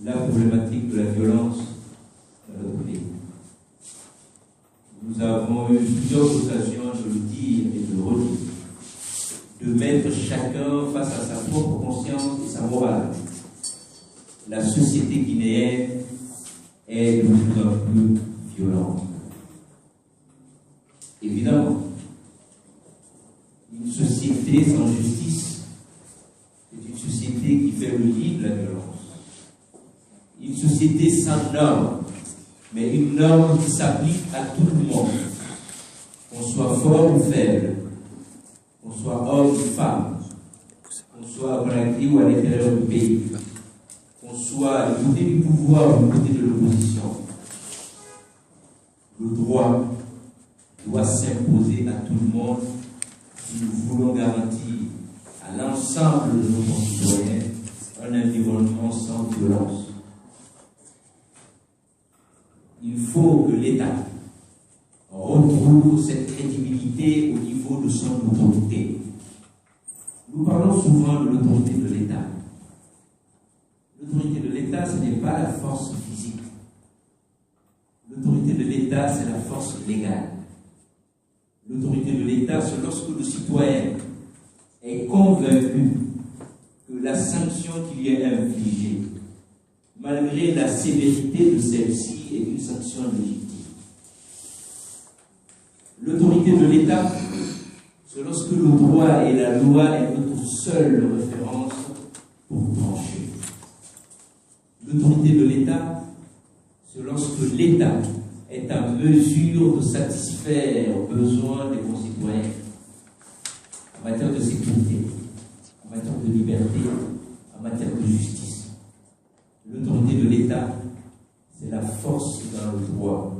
la problématique de la violence dans notre pays. Nous avons eu plusieurs occasions de le dire et de le redire, de mettre chacun face à sa propre conscience et sa morale. La société guinéenne est de plus en plus violente. Évidemment, une société sans justice est une société qui fait le lit de la violence. Une société sans normes, mais une norme qui s'applique à tout le monde, qu'on soit fort ou faible, qu'on soit homme ou femme, qu'on soit à Conakry ou à l'intérieur du pays, qu'on soit du côté du pouvoir ou du côté de l'opposition. Le droit doit s'imposer à tout le monde si nous voulons garantir à l'ensemble de nos concitoyens un environnement sans violence. Il faut que l'État retrouve cette crédibilité au niveau de son autorité. Nous parlons souvent de l'autorité de l'État. L'autorité de l'État, ce n'est pas la force physique. L'autorité de l'État, c'est la force légale. L'autorité de l'État, c'est lorsque le citoyen est convaincu que la sanction qui lui est infligée, malgré la sévérité de celle-ci, est une sanction légitime. L'autorité de l'État, c'est lorsque le droit et la loi est notre seule référence pour trancher. L'autorité de l'État, c'est lorsque l'État est en mesure de satisfaire aux besoins des concitoyens en matière de sécurité, en matière de liberté, en matière de justice. L'autorité de l'État, c'est la force dans le droit,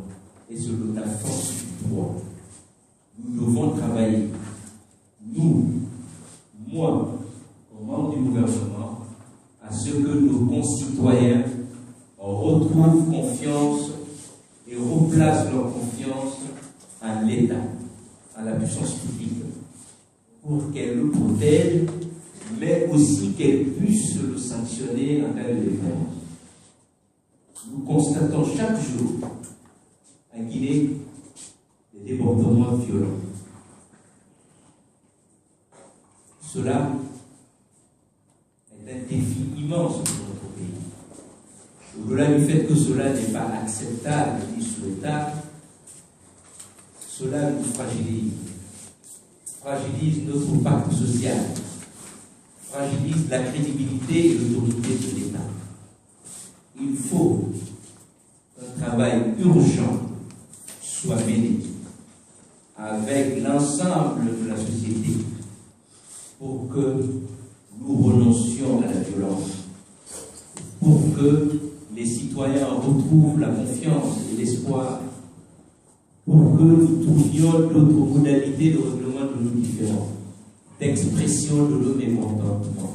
et c'est la force du droit. Nous devons travailler, nous, moi, comme membre du gouvernement, à ce que nos concitoyens retrouvent confiance et replacent leur confiance en l'État, à la puissance publique, pour qu'elle le protège, mais aussi qu'elle puisse le sanctionner en cas de défaillance. Nous constatons chaque jour en Guinée des débordements violents. Cela est un défi immense pour notre pays. Au-delà du fait que cela n'est pas acceptable ni souhaitable, cela nous fragilise notre pacte social, fragilise la crédibilité et l'autorité de l'État. Il faut qu'un travail urgent soit mené avec l'ensemble de la société pour que nous renoncions à la violence, pour que les citoyens retrouvent la confiance et l'espoir, pour que nous trouvions d'autres modalités de règlement de nos différends, d'expression de nos mécontentements.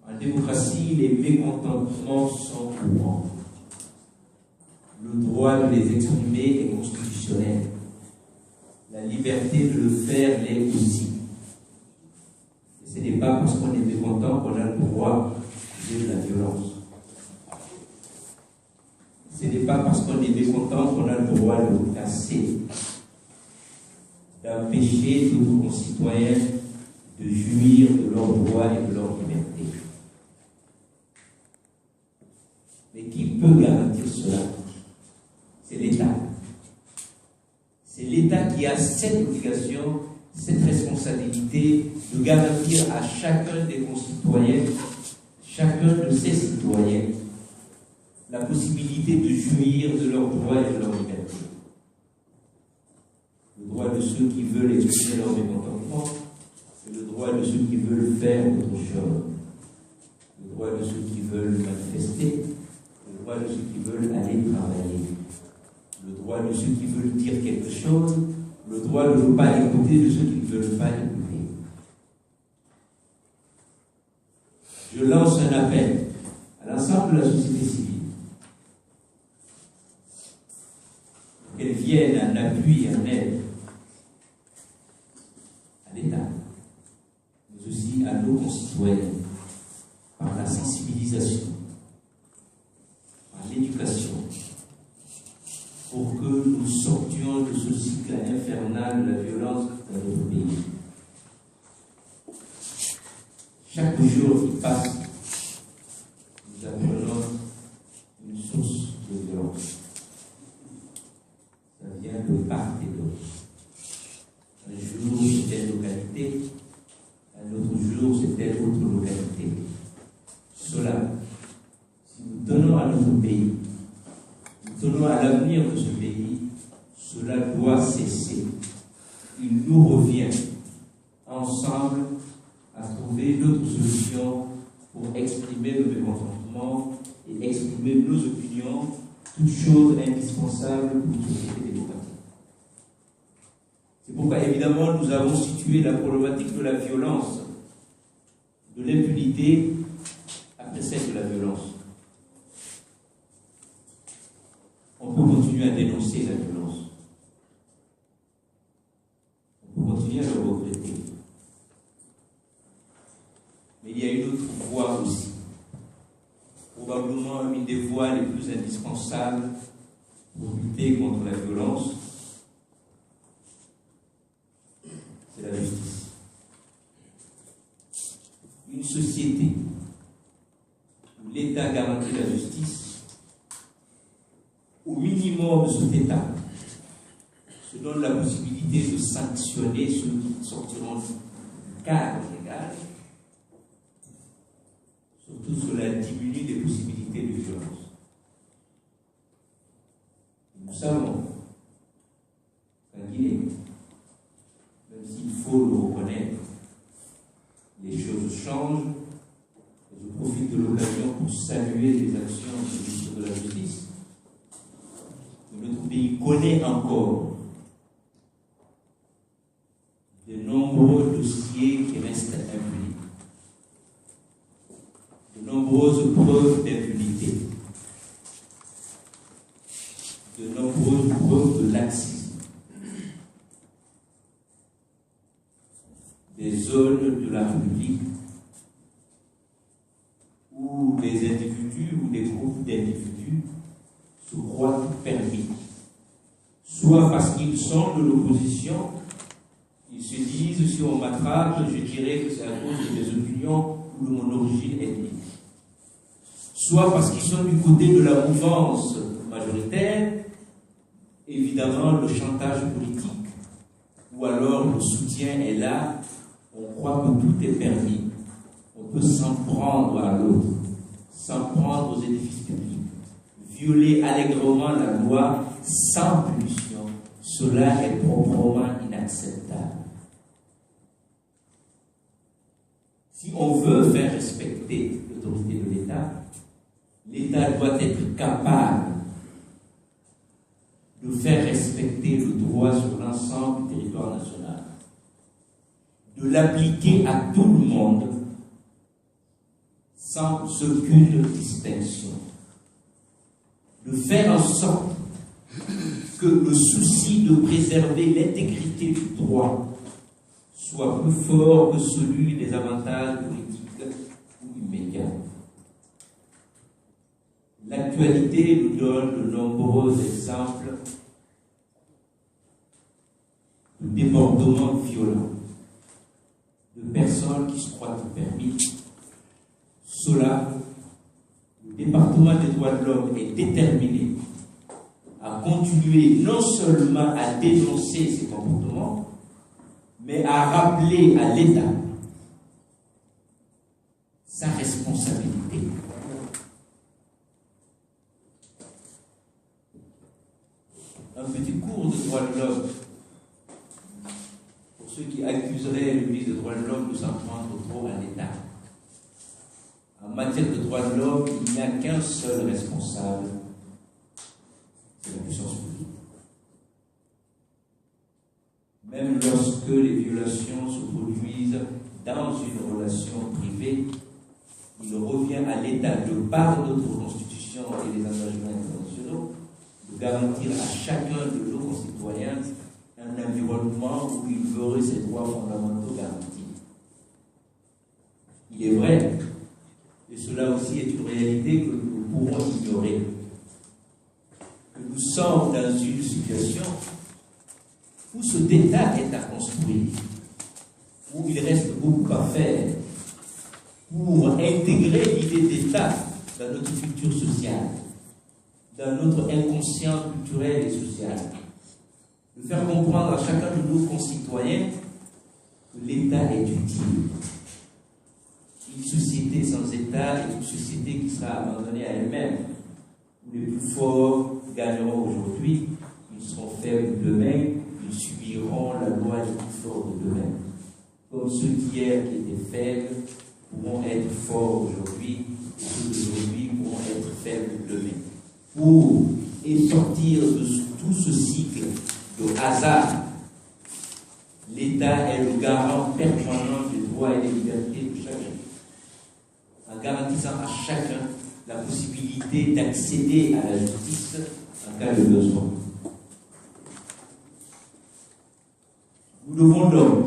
En démocratie, les mécontentements sont courants. Le droit de les exprimer est constitutionnel. La liberté de le faire l'est aussi. Et ce n'est pas parce qu'on est mécontent qu'on a le droit de la violence. Ce n'est pas parce qu'on est mécontent qu'on a le droit de le casser, d'empêcher nos concitoyens de jouir de leurs droits et de leur liberté. Mais qui peut garantir cela? C'est l'État. C'est l'État qui a cette obligation, cette responsabilité de garantir à chacun des concitoyens, chacun de ses citoyens, la possibilité de jouir de leurs droits et de leur liberté. Le droit de ceux qui veulent exprimer leur mécontentement, et le droit de ceux qui veulent faire autre chose. Le droit de ceux qui veulent manifester, le droit de ceux qui veulent aller travailler, le droit de ceux qui veulent dire quelque chose, le droit de ne pas écouter de ceux qui ne veulent pas écouter. Je lance un appel à l'ensemble de la société civile, qu'elle vienne en appui et en aide à l'État, mais aussi à nos concitoyens, par la sensibilisation, jours qui passent, nous apprenons une source de violence. Ça vient de part et d'autre. Un jour, c'est telle localité, un autre jour, c'est telle autre localité. Cela, si nous tenons à notre pays, nous tenons à l'avenir de ce pays, cela doit cesser. Il nous revient ensemble à trouver d'autres solutions pour exprimer le mécontentement et exprimer nos opinions, toutes choses indispensables pour une société démocratique. C'est pourquoi, évidemment, nous avons situé la problématique de la violence, de l'impunité, après celle de la violence. On peut continuer à dénoncer la violence. On peut continuer à le regretter. Mais il y a une autre voie aussi. Probablement une des voies les plus indispensables pour lutter contre la violence, c'est la justice. Une société où l'État garantit la justice, au minimum de cet État, se donne la possibilité de sanctionner ceux qui sortiront du cadre légal. Surtout, cela diminue des possibilités de violence. Nous savons qu'en Guinée, même s'il faut le reconnaître, les choses changent. Et je profite de l'occasion pour saluer les actions du ministre de la Justice. Notre pays connaît encore de nombreux dossiers qui restent impunis, de nombreuses preuves d'impunité, de nombreuses preuves de laxisme, des zones de la République où des individus ou des groupes d'individus se croient permis, soit parce qu'ils sont de l'opposition, ils se disent si on m'attrape, je dirais que c'est à cause de mes opinions ou de mon origine ethnique, soit parce qu'ils sont du côté de la mouvance majoritaire, évidemment le chantage politique, ou alors le soutien est là, on croit que tout est permis, on peut s'en prendre à l'autre, s'en prendre aux édifices publics, violer allègrement la loi sans punition, cela est proprement inacceptable. Si on veut faire respecter l'autorité de l'État, l'État doit être capable de faire respecter le droit sur l'ensemble du territoire national, de l'appliquer à tout le monde sans aucune distinction, de faire en sorte que le souci de préserver l'intégrité du droit soit plus fort que celui des avantages politiques ou immédiats. L'actualité nous donne de nombreux exemples de débordements violents, de personnes qui se croient permis. Cela, le département des droits de l'homme est déterminé à continuer non seulement à dénoncer ces comportements, mais à rappeler à l'État sa responsabilité. Un petit cours de droits de l'homme pour ceux qui accuseraient le ministre des droits de l'homme de s'en prendre trop à l'État. En matière de droits de l'homme, il n'y a qu'un seul responsable, c'est la puissance publique. Même lorsque les violations se produisent dans une relation privée, il revient à l'État, de par notre Constitution et les engagements internationaux, de garantir à chacun de nos concitoyens un environnement où il verrait ses droits fondamentaux garantis. Il est vrai, et cela aussi est une réalité que nous pourrons ignorer, que nous sommes dans une situation où cet État est à construire, où il reste beaucoup à faire, pour intégrer l'idée d'État dans notre culture sociale, dans notre inconscient culturel et social, de faire comprendre à chacun de nos concitoyens que l'État est utile. Une société sans État est une société qui sera abandonnée à elle-même, où les plus forts gagneront aujourd'hui, ils seront faibles demain, ils subiront la loi des plus forts de demain. Comme ceux d'hier qui étaient faibles pourront être forts aujourd'hui, et ceux d'aujourd'hui pourront être faibles demain. Pour sortir de tout ce cycle de hasard, l'État est le garant permanent des droits et des libertés de chacun, en garantissant à chacun la possibilité d'accéder à la justice en cas de besoin. Nous devons donc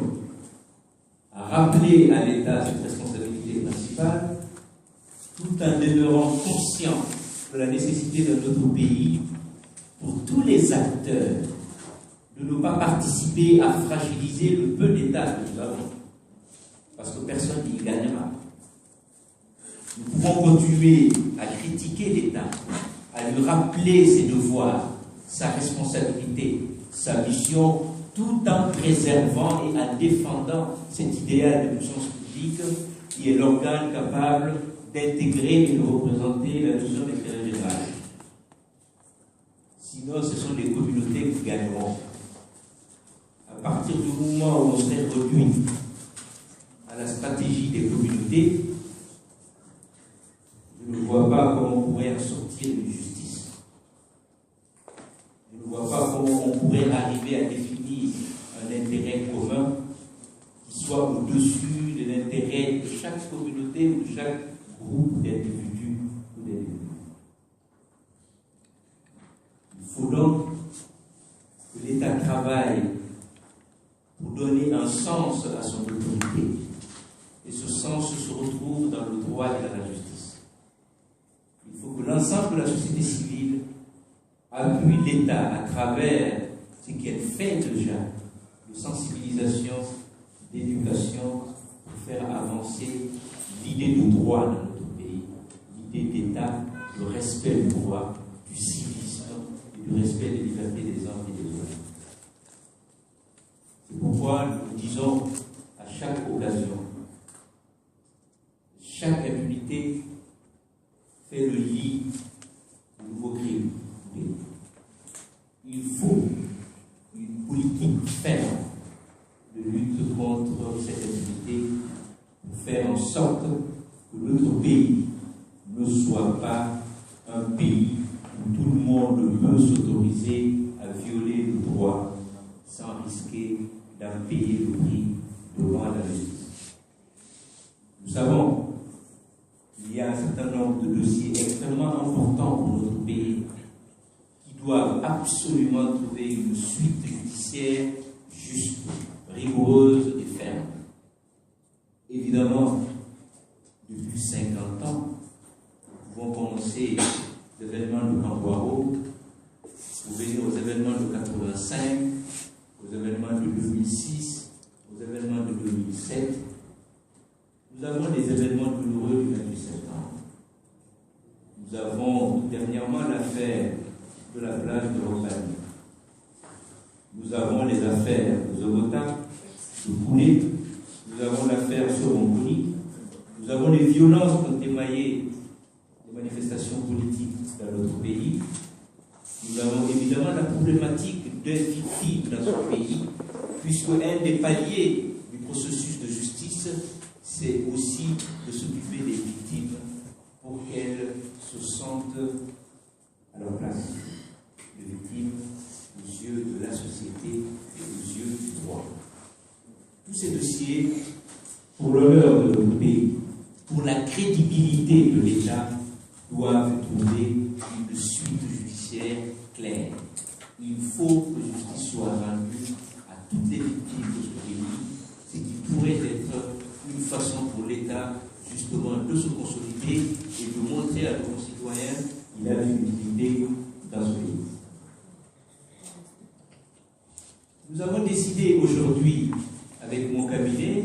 rappeler à l'État cette responsabilité principale, tout en demeurant conscient de la nécessité de notre pays, pour tous les acteurs, de ne pas participer à fragiliser le peu d'État que nous avons, parce que personne n'y gagnera. Nous pouvons continuer à critiquer l'État, à lui rappeler ses devoirs, sa responsabilité, sa mission, tout en préservant et en défendant cet idéal de puissance publique qui est l'organe capable d'intégrer et de représenter la notion d'intérêt général. Sinon, ce sont les communautés qui gagneront. À partir du moment où on serait réduit à la stratégie des communautés, je ne vois pas comment on pourrait en sortir d'une justice. Je ne vois pas comment on pourrait arriver à définir un intérêt commun qui soit au-dessus de l'intérêt de chaque communauté ou de chaque groupe d'individus ou d'individus. Il faut donc que l'État travaille pour donner un sens à son autorité. Et ce sens se retrouve dans le droit et dans la justice. Il faut que l'ensemble de la société civile appuie l'État à travers ce qu'elle fait déjà, de sensibilisation, d'éducation, pour faire avancer l'idée de droit dans notre pays, l'idée d'État, le respect du droit, du civisme et du respect des libertés des hommes et des autres. C'est pourquoi nous disons à chaque occasion, chaque impunité fait le lit du nouveau crime. Il faut une politique ferme de lutte contre cette impunité pour faire en sorte que notre pays ne soit pas un pays où tout le monde peut s'autoriser à violer le droit sans risquer d'en payer le prix devant la justice. Nous savons qu'il y a un certain nombre de dossiers extrêmement importants pour notre pays qui doivent absolument trouver une suite judiciaire juste, rigoureuse et ferme. Évidemment, depuis 50 ans, nous pouvons commencer l'événement de Camboiro, pour venir aux événements de 85, aux événements de 2006, aux événements de 2007. Nous avons des événements douloureux du 28 septembre. Nous avons dernièrement l'affaire de la plage de Rompani. Nous avons les affaires de Zogota, de Koulé. Nous avons l'affaire Soromboni. Nous avons les violences qui ont émaillé les manifestations politiques dans notre pays. Nous avons évidemment la problématique des victimes dans ce pays, puisque un des paliers du processus de justice, c'est aussi de s'occuper des victimes pour qu'elles se sentent à leur place. Les victimes aux yeux de la société et aux yeux du droit. Tous ces dossiers, pour l'honneur de notre pays, pour la crédibilité de l'État, doivent trouver une suite judiciaire claire. Il faut que justice soit rendue à toutes les victimes de ce pays, ce qui pourrait être une façon pour l'État justement de se consolider et de montrer à nos concitoyens qu'il a une utilité dans ce pays. Nous avons décidé aujourd'hui, avec mon cabinet,